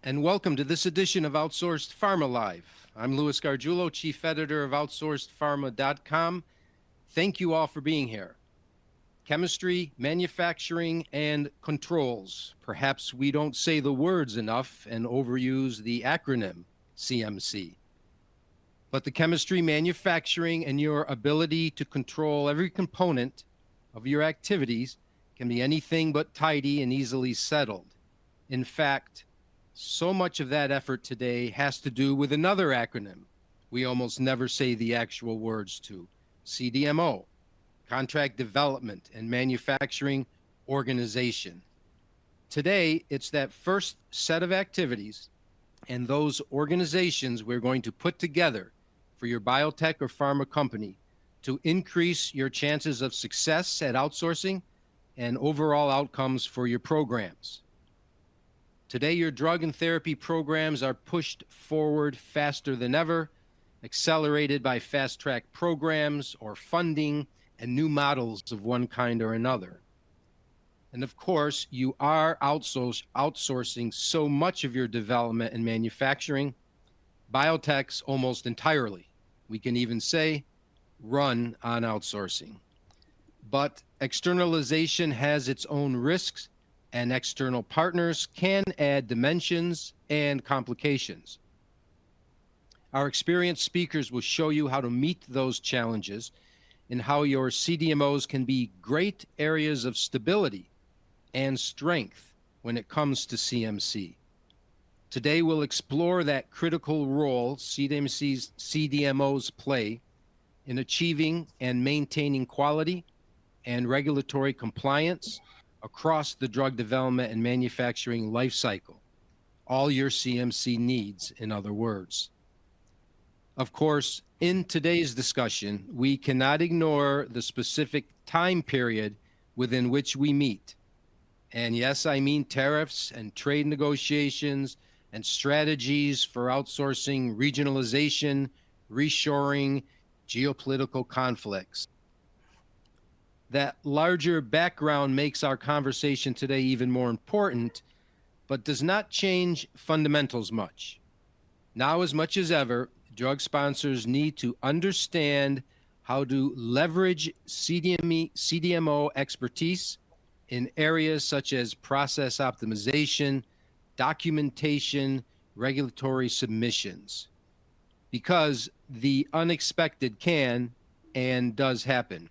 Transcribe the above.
and welcome to this edition of Outsourced Pharma Live. I'm Louis Garguilo, Chief Editor of OutsourcedPharma.com. Thank you all for being here. Chemistry, manufacturing, and controls. Perhaps we don't say the words enough and overuse the acronym CMC. But the chemistry, manufacturing, and your ability to control every component of your activities can be anything but tidy and easily settled. In fact, so much of that effort today has to do with another acronym we almost never say the actual words to, CDMO, Contract Development and Manufacturing Organization. Today, it's that first set of activities and those organizations we're going to put together for your biotech or pharma company to increase your chances of success at outsourcing and overall outcomes for your programs. Today, your drug and therapy programs are pushed forward faster than ever, accelerated by fast-track programs or funding and new models of one kind or another. And of course, you are outsourcing so much of your development and manufacturing, biotechs almost entirely. We can even say run on outsourcing. But externalization has its own risks, and external partners can add dimensions and complications. Our experienced speakers will show you how to meet those challenges and how your CDMOs can be great areas of stability and strength when it comes to CMC. Today, we'll explore that critical role CDMOs play in achieving and maintaining quality and regulatory compliance across the drug development and manufacturing life cycle, all your CMC needs, in other words. Of course, in today's discussion, we cannot ignore the specific time period within which we meet. And yes, I mean tariffs and trade negotiations and strategies for outsourcing, regionalization, reshoring, geopolitical conflicts. That larger background makes our conversation today even more important, but does not change fundamentals much. Now, as much as ever, drug sponsors need to understand how to leverage CDMO expertise in areas such as process optimization, documentation, regulatory submissions, because the unexpected can and does happen.